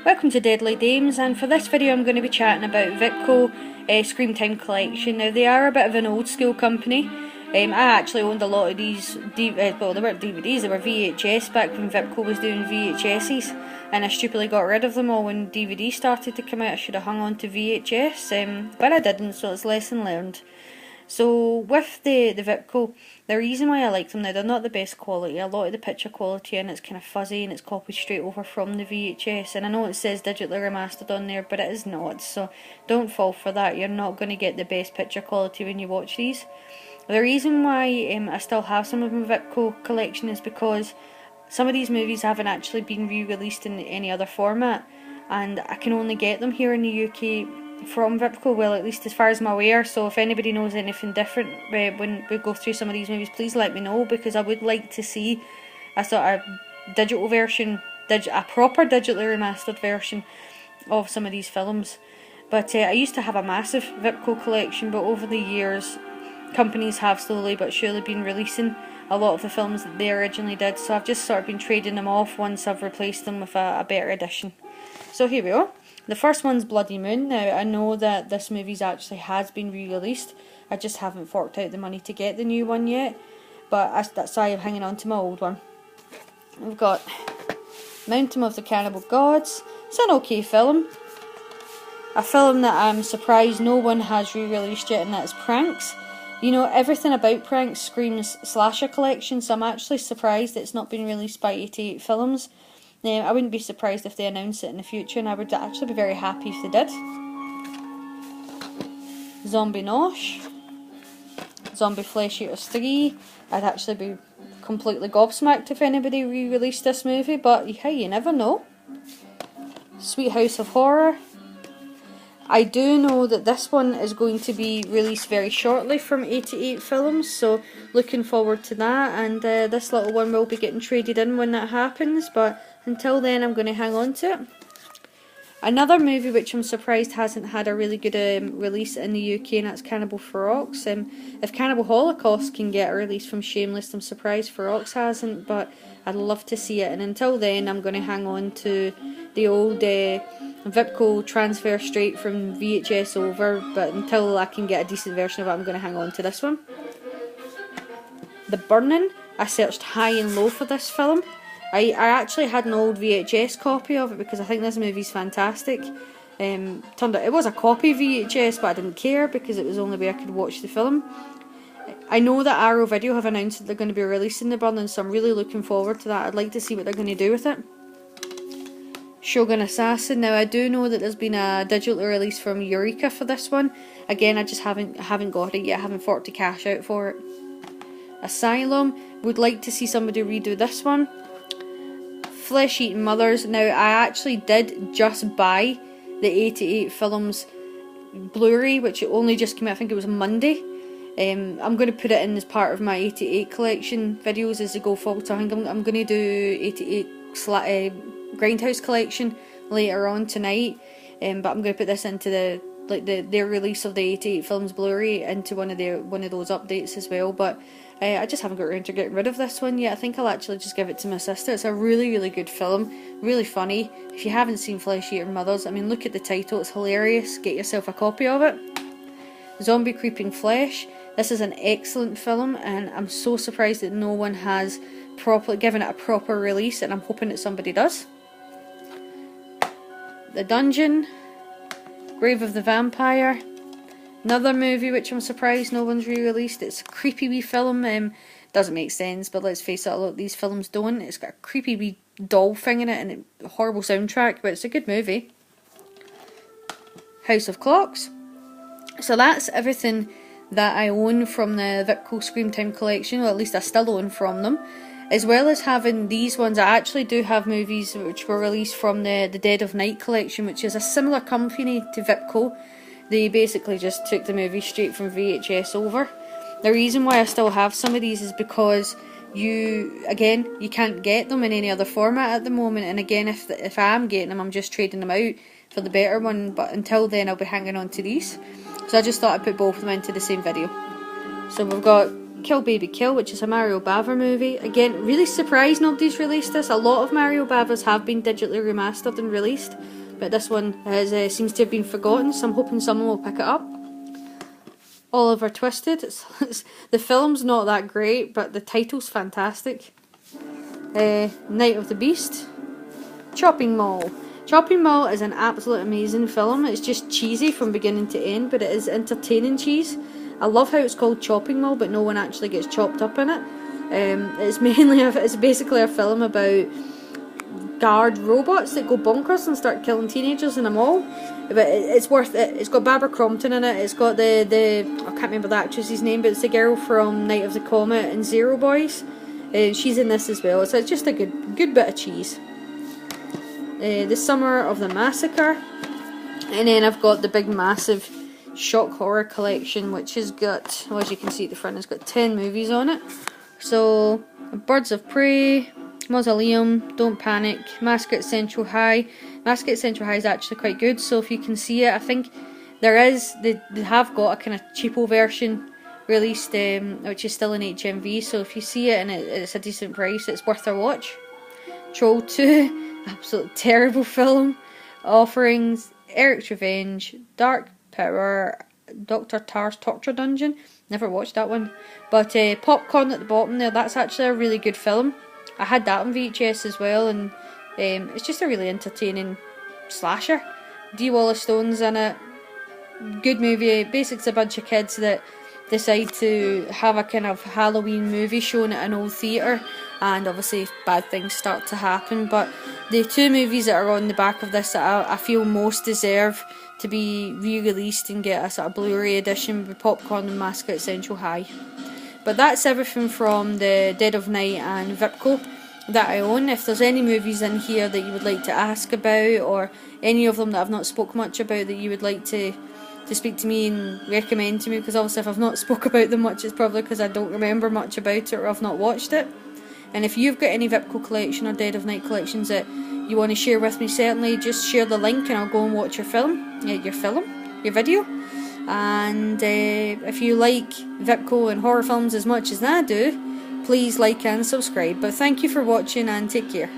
Welcome to Deadly Dames, and for this video I'm going to be chatting about Vipco Screen Time Collection. Now, they are a bit of an old school company. I actually owned a lot of these, well, they weren't DVDs, they were VHS back when Vipco was doing VHSs, and I stupidly got rid of them all when DVD started to come out. I should have hung on to VHS, but I didn't, so it's lesson learned. So with the Vipco, the reason why I like them now, they're not the best quality. A lot of the picture quality in it's kind of fuzzy and it's copied straight over from the VHS. And I know it says digitally remastered on there, but it is not. So don't fall for that. You're not going to get the best picture quality when you watch these. The reason why I still have some of my Vipco collection is because some of these movies haven't actually been re-released in any other format. And I can only get them here in the UK from Vipco, well, at least as far as I'm aware. So if anybody knows anything different when we go through some of these movies, please let me know, because I would like to see a sort of digital version, a proper digitally remastered version of some of these films. But I used to have a massive Vipco collection, but over the years companies have slowly but surely been releasing a lot of the films that they originally did, so I've just sort of been trading them off once I've replaced them with a better edition. So here we are. The first one's Bloody Moon. Now, I know that this movie actually has been re-released. I just haven't forked out the money to get the new one yet, but that's why I'm hanging on to my old one. We've got Mountain of the Cannibal Gods. It's an okay film. A film that I'm surprised no one has re-released yet, and that's Pranks. You know, everything about Pranks screams slasher collection, so I'm actually surprised it's not been released by 88 Films. I wouldn't be surprised if they announce it in the future, and I would actually be very happy if they did. Zombie Nosh. Zombie Flesh Eaters 3. I'd actually be completely gobsmacked if anybody re-released this movie, but hey, you never know. Sweet House of Horror. I do know that this one is going to be released very shortly from 88 Films, so looking forward to that, and this little one will be getting traded in when that happens, but until then I'm going to hang on to it. Another movie which I'm surprised hasn't had a really good release in the UK, and that's Cannibal Ferox. If Cannibal Holocaust can get a release from Shameless, I'm surprised Ferox hasn't, but I'd love to see it, and until then I'm going to hang on to the old Vipco transfer straight from VHS over, but until I can get a decent version of it I'm going to hang on to this one. The Burning. I searched high and low for this film. I actually had an old VHS copy of it because I think this movie's fantastic. Turned out it was a copy VHS, but I didn't care because it was the only way I could watch the film. I know that Arrow Video have announced that they're going to be releasing The Burning, so I'm really looking forward to that. I'd like to see what they're going to do with it. Shogun Assassin. Now, I do know that there's been a digital release from Eureka for this one. Again, I just haven't got it yet. I haven't forked the cash out for it. Asylum. Would like to see somebody redo this one. Flesh Eating Mothers. Now, I actually did just buy the 88 Films Blu-ray, which only just came out, I think it was Monday. I'm going to put it in as part of my 88 collection videos as they go forward, so I think I'm going to do 88 Grindhouse collection later on tonight, but I'm going to put this into their release of the 88 Films Blu-ray into one of those updates as well, but I just haven't got around to getting rid of this one yet. I think I'll actually just give it to my sister. It's a really, really good film, really funny. If you haven't seen Flesh Eater Mothers, I mean, look at the title, it's hilarious. Get yourself a copy of it. Zombie Creeping Flesh. This is an excellent film, and I'm so surprised that no one has given it a proper release, and I'm hoping that somebody does. The Dungeon. Grave of the Vampire. Another movie which I'm surprised no one's re-released. It's a creepy wee film. Doesn't make sense, but let's face it, a lot of these films don't. It's got a creepy wee doll thing in it and a horrible soundtrack, but it's a good movie. House of Clocks. So that's everything that I own from the Vipco Screen Time collection, or at least I still own from them. As well as having these ones, I actually do have movies which were released from the Dead of Night collection, which is a similar company to Vipco. They basically just took the movie straight from VHS over. The reason why I still have some of these is because you can't get them in any other format at the moment, and again, if I am getting them, I'm just trading them out for the better one, but until then I'll be hanging on to these. So I just thought I'd put both of them into the same video. So we've got Kill Baby Kill, which is a Mario Bava movie. Again, really surprised nobody's released this. A lot of Mario Bavas have been digitally remastered and released, but this one seems to have been forgotten, so I'm hoping someone will pick it up. Oliver Twisted. The film's not that great, but the title's fantastic. Night of the Beast. Chopping Mall. Chopping Mall is an absolute amazing film. It's just cheesy from beginning to end, but it is entertaining cheese. I love how it's called Chopping Mall, but no one actually gets chopped up in it. It's basically a film about guard robots that go bonkers and start killing teenagers in a mall. But it's worth it. It's got Barbara Crompton in it. It's got the I can't remember the actress's name, but it's the girl from Night of the Comet and Zero Boys. She's in this as well. So it's just a good bit of cheese. The Summer of the Massacre, and then I've got the big massive shock horror collection, which has got, well, as you can see at the front, it's got 10 movies on it. So Birds of Prey, Mausoleum, Don't Panic, Massacre at Central High. Massacre at Central High is actually quite good, so if you can see it, I think they have got a kind of cheapo version released, which is still in HMV, so if you see it and it's a decent price, it's worth a watch. Troll 2, absolute terrible film. Offerings, Eric's Revenge, Dark Power, Dr. Tar's Torture Dungeon. Never watched that one. But Popcorn at the bottom there, that's actually a really good film. I had that on VHS as well, and it's just a really entertaining slasher. D. Wallace Stone's in it. Good movie. Basically, it's a bunch of kids that decide to have a kind of Halloween movie shown at an old theatre, and obviously bad things start to happen. But the two movies that are on the back of this that I feel most deserve to be re-released and get a sort of Blu-ray edition would be Popcorn and Massacre at Central High. But that's everything from the Dead of Night and Vipco that I own. If there's any movies in here that you would like to ask about, or any of them that I've not spoke much about that you would like to speak to me and recommend to me, because obviously if I've not spoke about them much, it's probably because I don't remember much about it or I've not watched it. And if you've got any Vipco collection or Dead of Night collections that you want to share with me, certainly just share the link and I'll go and watch your video. And if you like Vipco and horror films as much as I do, please like and subscribe. But thank you for watching and take care.